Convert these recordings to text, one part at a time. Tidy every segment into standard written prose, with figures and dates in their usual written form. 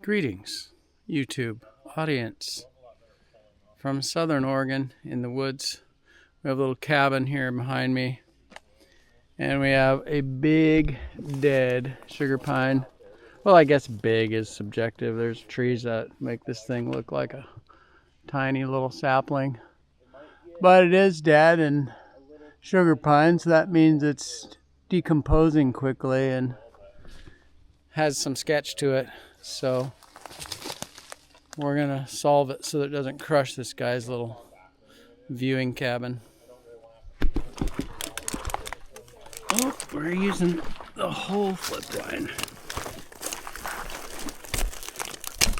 Greetings, YouTube audience from Southern Oregon in the woods. We have a little cabin here behind me, and we have a big dead sugar pine. Well, I guess big is subjective. There's trees that make this thing look like a tiny little sapling, but it is dead and sugar pine, so that means it's decomposing quickly and has some sketch to it. So we're gonna solve it so that it doesn't crush this guy's little viewing cabin. Oh, we're using the whole flip line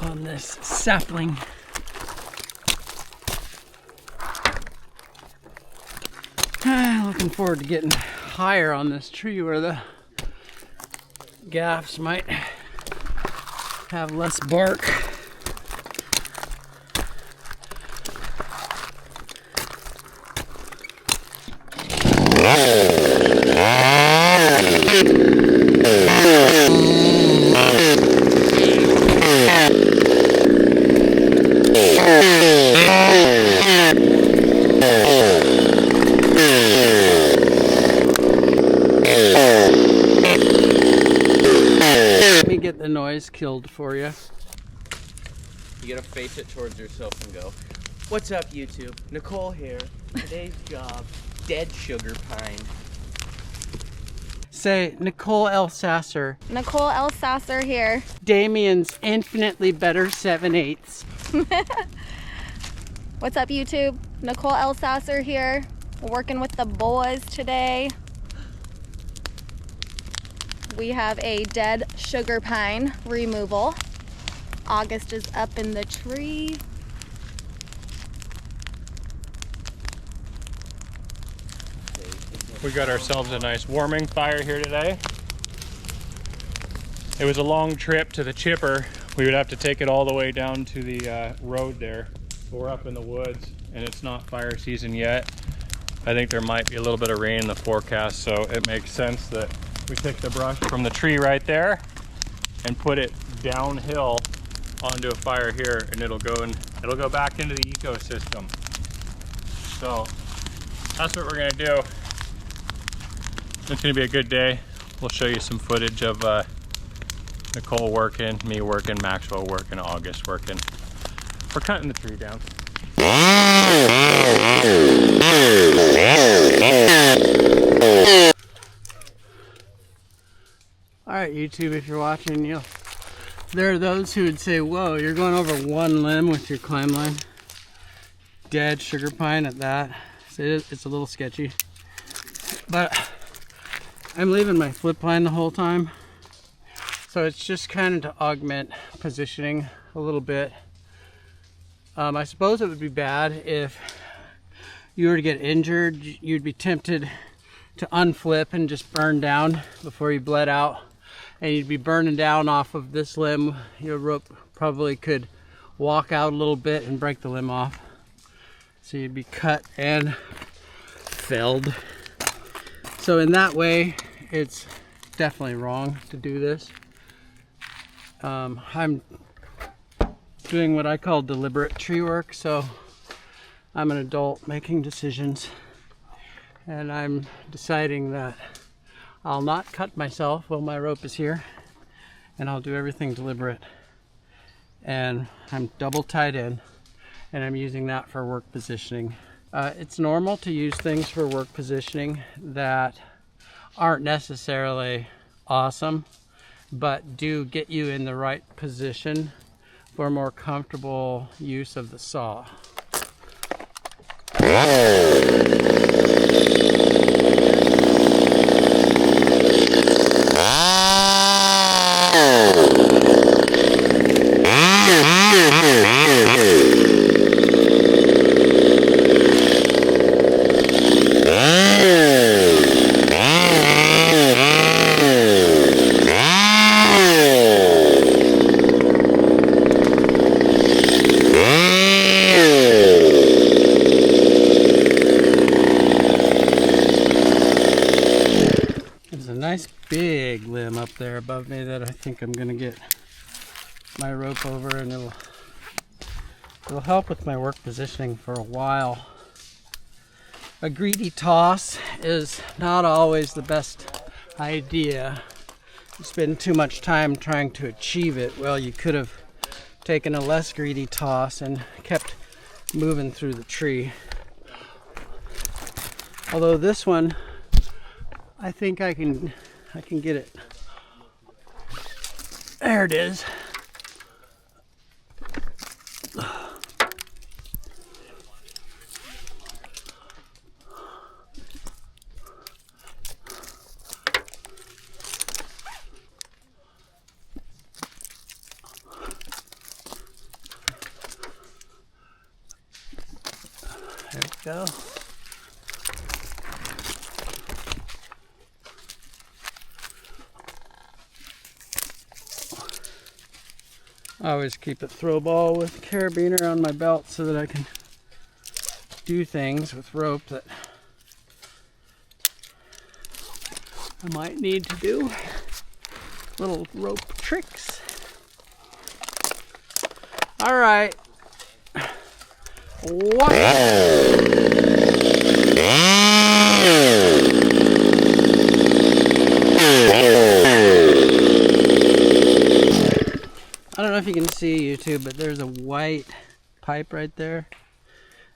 on this sapling. Looking forward to getting higher on this tree where the gaffs might have less bark. Let me get the noise killed for you. You gotta face it towards yourself and go, "What's up, YouTube? Nicole here. Today's job, dead sugar pine." Say, Nicole L. Sasser. Nicole L. Sasser here. Damien's infinitely better 7/8. What's up, YouTube? Nicole L. Sasser here. We're working with the boys today. We have a dead sugar pine removal. August is up in the tree. We got ourselves a nice warming fire here today. It was a long trip to the chipper. We would have to take it all the way down to the road there. We're up in the woods and it's not fire season yet. I think there might be a little bit of rain in the forecast, so it makes sense that we take the brush from the tree right there and put it downhill onto a fire here, and it'll go back into the ecosystem. So that's what we're gonna do. It's gonna be a good day. We'll show you some footage of Nicole working, me working, Maxwell working, August working. We're cutting the tree down. Alright, YouTube, if you're watching, there are those who would say, whoa, you're going over one limb with your climb line. Dead sugar pine at that. So it's a little sketchy. But I'm leaving my flip line the whole time. So it's just kind of to augment positioning a little bit. I suppose it would be bad if you were to get injured. You'd be tempted to unflip and just burn down before you bled out. And you'd be burning down off of this limb. Your rope probably could walk out a little bit and break the limb off. So you'd be cut and felled. So in that way, it's definitely wrong to do this. I'm doing what I call deliberate tree work, so I'm an adult making decisions, and I'm deciding that I'll not cut myself while my rope is here, and I'll do everything deliberate. And I'm double tied in, and I'm using that for work positioning. It's normal to use things for work positioning that aren't necessarily awesome, but do get you in the right position for more comfortable use of the saw. Nice big limb up there above me that I think I'm gonna get my rope over, and it'll help with my work positioning for a while. A greedy toss is not always the best idea. You spend too much time trying to achieve it. Well, you could have taken a less greedy toss and kept moving through the tree. Although this one, I think I can get it. There it is. There we go. I always keep a throw ball with carabiner on my belt so that I can do things with rope that I might need to do. Little rope tricks. All right. What? I don't know if you can see YouTube, but there's a white pipe right there,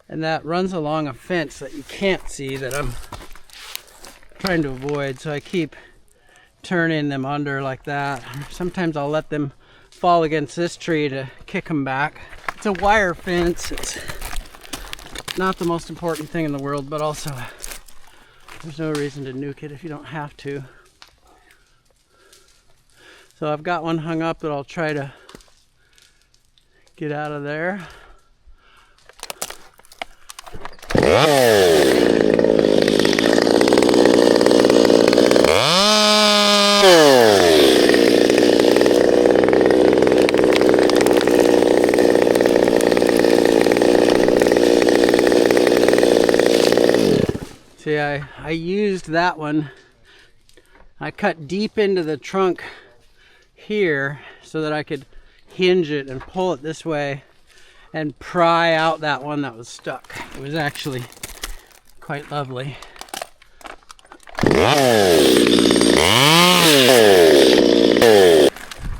and that runs along a fence that you can't see that I'm trying to avoid, so I keep turning them under like that. Sometimes I'll let them fall against this tree to kick them back. It's a wire fence. It's not the most important thing in the world, but also there's no reason to nuke it if you don't have to. So I've got one hung up that I'll try to get out of there. See, I used that one. I cut deep into the trunk here so that I could hinge it and pull it this way and pry out that one that was stuck. It was actually quite lovely.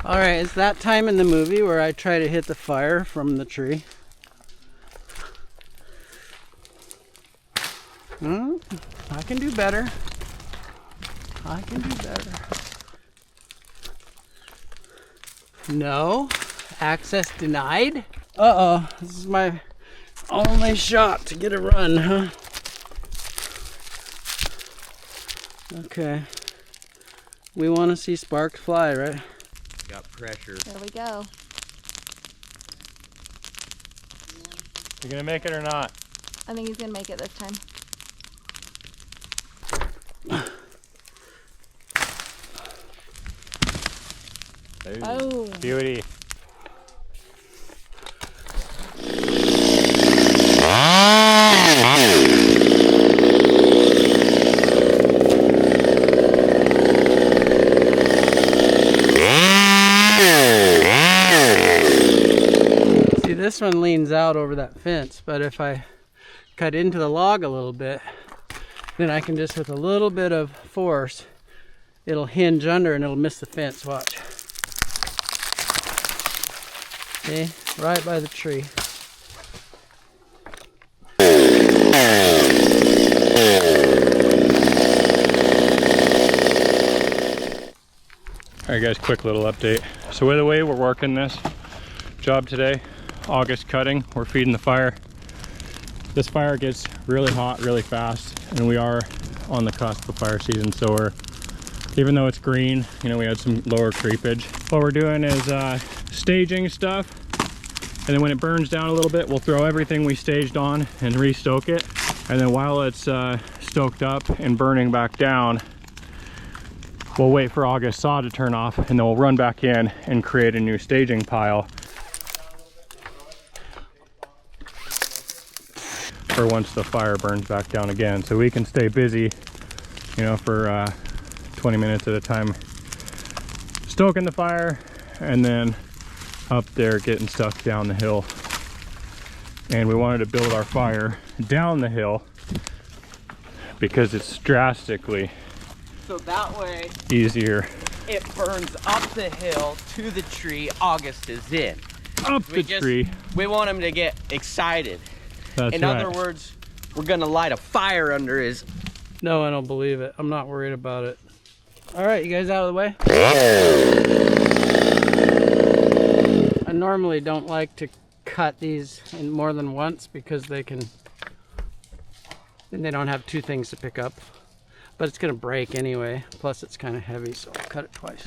Alright, it's that time in the movie where I try to hit the fire from the tree. I can do better. I can do better. No. Access denied? Uh-oh. This is my only shot to get a run, huh? Okay. We want to see sparks fly, right? Got pressure. There we go. You gonna make it or not? I think he's gonna make it this time. Oh. Beauty. See, this one leans out over that fence, but if I cut into the log a little bit, then I can just, with a little bit of force, it'll hinge under and it'll miss the fence. Watch. See? Right by the tree. Alright guys, quick little update. So the way we're working this job today, August cutting, we're feeding the fire. This fire gets really hot really fast, and we are on the cusp of fire season, so we're, even though it's green, you know, we had some lower creepage. What we're doing is staging stuff, and then when it burns down a little bit, we'll throw everything we staged on and re-stoke it. And then while it's stoked up and burning back down, we'll wait for August saw to turn off, and then we'll run back in and create a new staging pile for once the fire burns back down again. So we can stay busy, you know, for 20 minutes at a time, stoking the fire, and then up there getting stuck down the hill. And we wanted to build our fire down the hill because it's drastically So that way easier. it burns up the hill to the tree August is in. Up the tree. We want him to get excited. That's In right. other words, we're gonna light a fire under his. No, I don't believe it. I'm not worried about it. All right, you guys out of the way? I normally don't like to cut these in more than once because then they don't have two things to pick up. But it's gonna break anyway. Plus it's kind of heavy, so I'll cut it twice.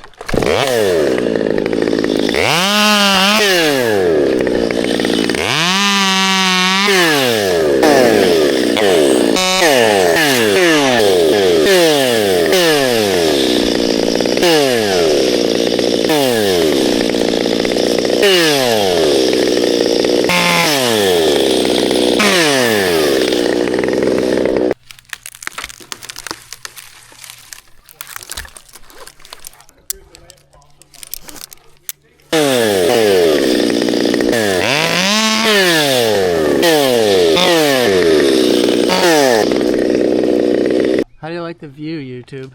How do you like the view, YouTube?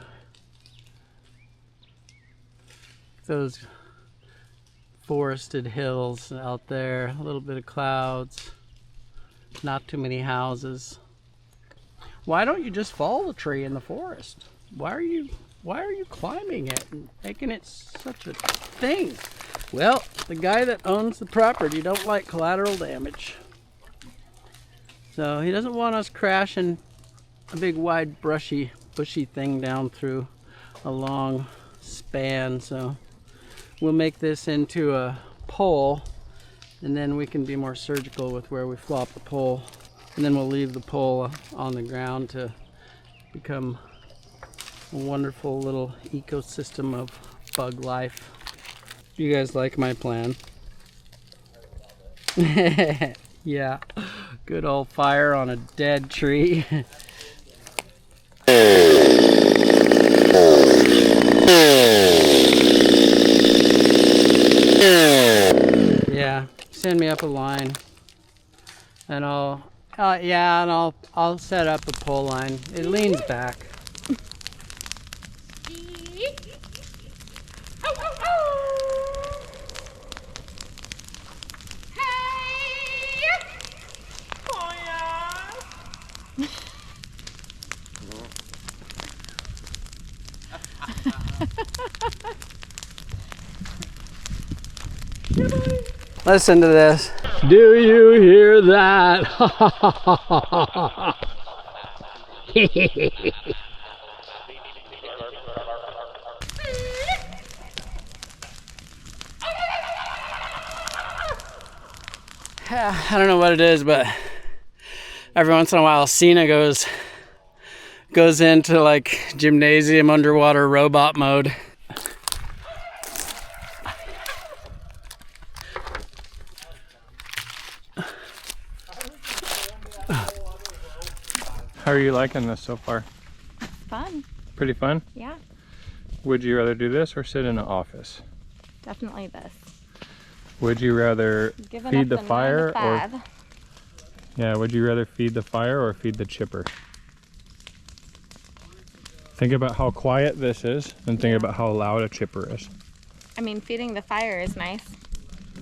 Those forested hills out there, a little bit of clouds, not too many houses. Why don't you just follow the tree in the forest? Why are you climbing it and making it such a thing? Well, the guy that owns the property don't like collateral damage. So he doesn't want us crashing a big wide bushy thing down through a long span. So we'll make this into a pole, and then we can be more surgical with where we flop the pole, and then we'll leave the pole on the ground to become a wonderful little ecosystem of bug life. You guys like my plan? Yeah, good old fire on a dead tree. Yeah, send me up a line, and I'll set up a pole line. It leans back. Listen to this. Do you hear that? I don't know what it is, but every once in a while Cena goes into like gymnasium underwater robot mode. How are you liking this so far? Fun. Pretty fun? Yeah, Would you rather do this or sit in an office? definitely this. Would you rather Giving feed up the fire 9 to or 5. yeah, would you rather feed the fire or feed the chipper? Think about how quiet this is and think about how loud a chipper is. I mean, feeding the fire is nice.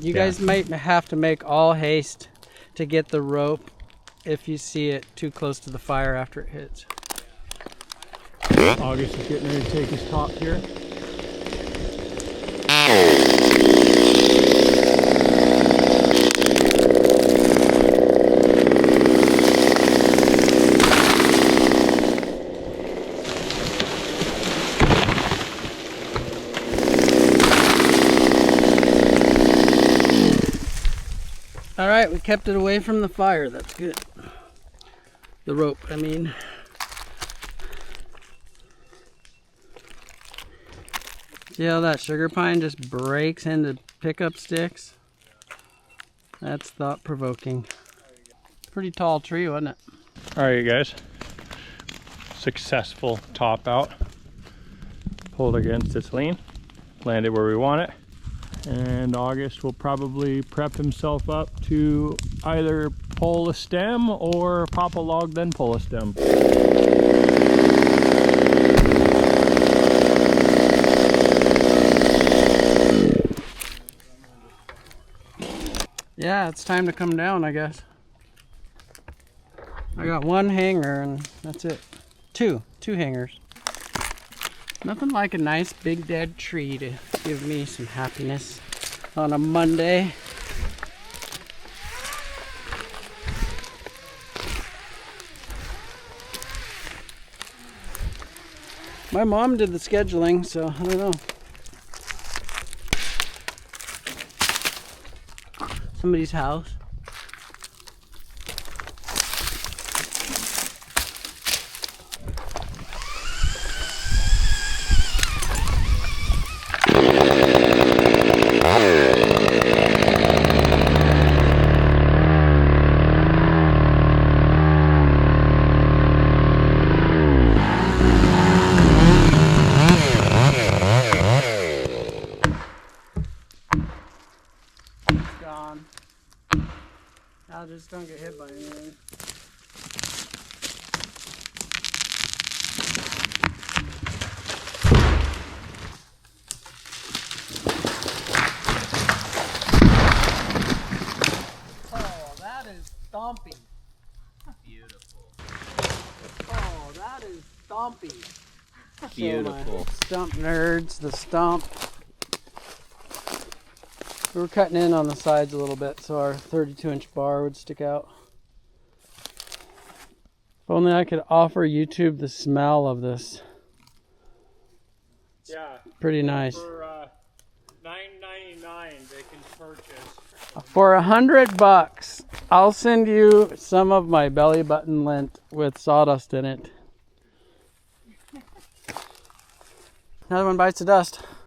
You Yeah. guys might have to make all haste to get the rope if you see it too close to the fire after it hits. August is getting ready to take his top here. All right, we kept it away from the fire. That's good. The rope, I mean. See how that sugar pine just breaks into pickup sticks? That's thought-provoking. Pretty tall tree, wasn't it? All right, you guys. Successful top out. Pulled against its lean. Landed where we want it. and August will probably prep himself up to either pull a stem or pop a log then pull a stem. Yeah, it's time to come down, I guess. I got one hanger and that's it. Two hangers. Nothing like a nice big dead tree to give me some happiness on a Monday. My mom did the scheduling, so I don't know. Somebody's house. Gone. Now just don't get hit by anything. Oh, that is stompy. Beautiful. Oh, that is stompy. Beautiful. Stump nerds, the stump. We were cutting in on the sides a little bit so our 32-inch bar would stick out. If only I could offer YouTube the smell of this. Yeah. Pretty nice. For $9.99 they can purchase. For $100, I'll send you some of my belly button lint with sawdust in it. Another one bites the dust.